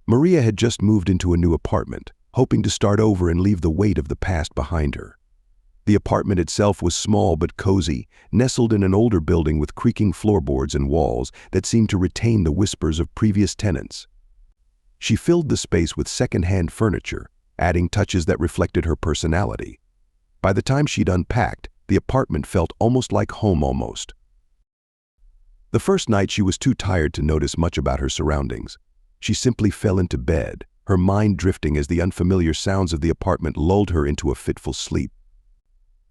Maria had just moved into a new apartment, hoping to start over and leave the weight of the past behind her. The apartment itself was small but cozy, nestled in an older building with creaking floorboards and walls that seemed to retain the whispers of previous tenants. She filled the space with second-hand furniture, adding touches that reflected her personality. By the time she'd unpacked, the apartment felt almost like home almost. The first night she was too tired to notice much about her surroundings. She simply fell into bed, her mind drifting as the unfamiliar sounds of the apartment lulled her into a fitful sleep.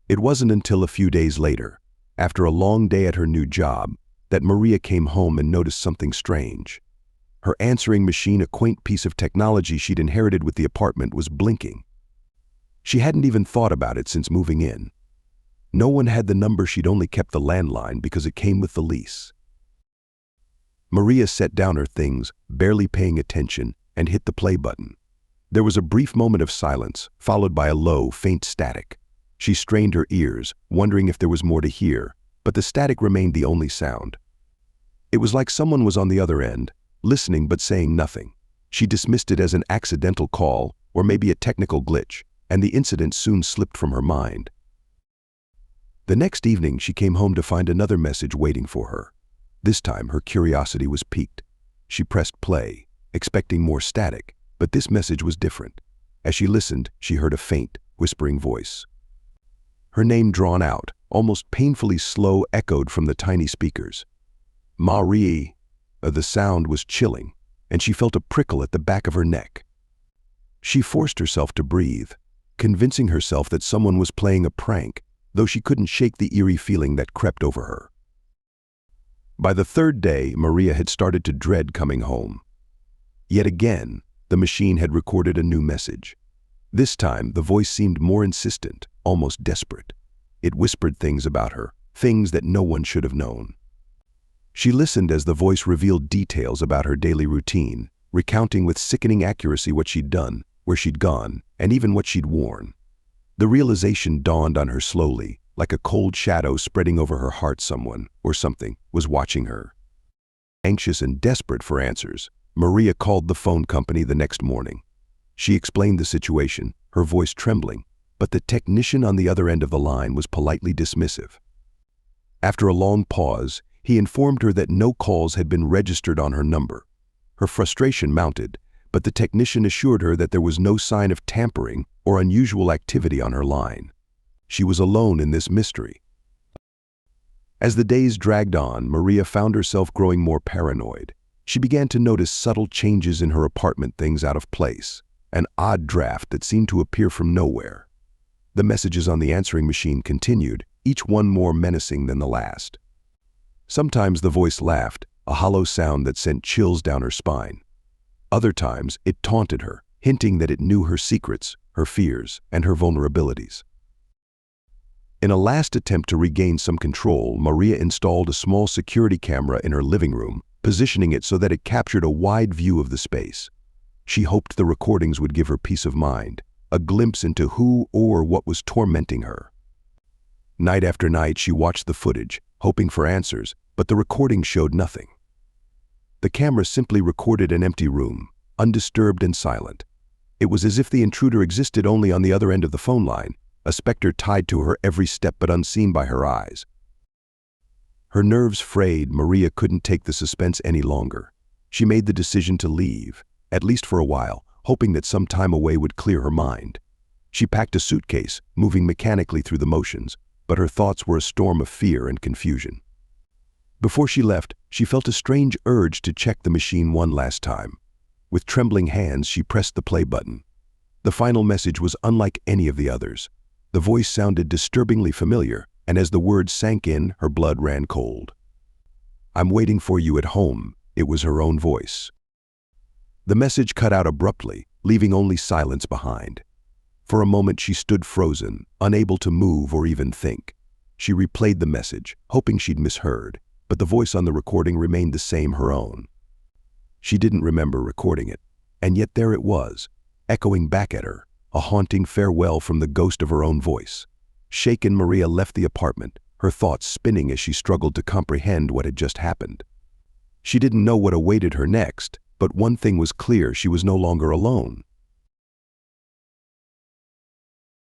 It wasn't until a few days later, after a long day at her new job, that Maria came home and noticed something strange. Her answering machine, a quaint piece of technology she'd inherited with the apartment, was blinking. She hadn't even thought about it since moving in. No one had the number, she'd only kept the landline because it came with the lease. Maria set down her things, barely paying attention, and hit the play button. There was a brief moment of silence, followed by a low, faint static. She strained her ears, wondering if there was more to hear, but the static remained the only sound. It was like someone was on the other end, listening but saying nothing. She dismissed it as an accidental call, or maybe a technical glitch, and the incident soon slipped from her mind. The next evening, she came home to find another message waiting for her. This time, her curiosity was piqued. She pressed play, expecting more static, but this message was different. As she listened, she heard a faint, whispering voice. Her name, drawn out, almost painfully slow, echoed from the tiny speakers. Marie. The sound was chilling, and she felt a prickle at the back of her neck. She forced herself to breathe, convincing herself that someone was playing a prank, though she couldn't shake the eerie feeling that crept over her. By the third day, Maria had started to dread coming home. Yet again, the machine had recorded a new message. This time, the voice seemed more insistent, almost desperate. It whispered things about her, things that no one should have known. She listened as the voice revealed details about her daily routine, recounting with sickening accuracy what she'd done, where she'd gone, and even what she'd worn. The realization dawned on her slowly, like a cold shadow spreading over her heart. Someone, or something, was watching her. Anxious and desperate for answers, Maria called the phone company the next morning. She explained the situation, her voice trembling, but the technician on the other end of the line was politely dismissive. After a long pause, he informed her that no calls had been registered on her number. Her frustration mounted, but the technician assured her that there was no sign of tampering or unusual activity on her line. She was alone in this mystery. As the days dragged on, Maria found herself growing more paranoid. She began to notice subtle changes in her apartment, things out of place, an odd draft that seemed to appear from nowhere. The messages on the answering machine continued, each one more menacing than the last. Sometimes the voice laughed, a hollow sound that sent chills down her spine. Other times, it taunted her, hinting that it knew her secrets, her fears, and her vulnerabilities. In a last attempt to regain some control, Maria installed a small security camera in her living room, positioning it so that it captured a wide view of the space. She hoped the recordings would give her peace of mind, a glimpse into who or what was tormenting her. Night after night, she watched the footage, hoping for answers, but the recording showed nothing. The camera simply recorded an empty room, undisturbed and silent. It was as if the intruder existed only on the other end of the phone line, a specter tied to her every step but unseen by her eyes. Her nerves frayed, Maria couldn't take the suspense any longer. She made the decision to leave, at least for a while, hoping that some time away would clear her mind. She packed a suitcase, moving mechanically through the motions, but her thoughts were a storm of fear and confusion. Before she left, she felt a strange urge to check the machine one last time. With trembling hands, she pressed the play button. The final message was unlike any of the others. The voice sounded disturbingly familiar, and as the words sank in, her blood ran cold. "I'm waiting for you at home," it was her own voice. The message cut out abruptly, leaving only silence behind. For a moment she stood frozen, unable to move or even think. She replayed the message, hoping she'd misheard, but the voice on the recording remained the same, her own. She didn't remember recording it, and yet there it was, echoing back at her, a haunting farewell from the ghost of her own voice. Shaken, Maria left the apartment, her thoughts spinning as she struggled to comprehend what had just happened. She didn't know what awaited her next, But one thing was clear: she was no longer alone.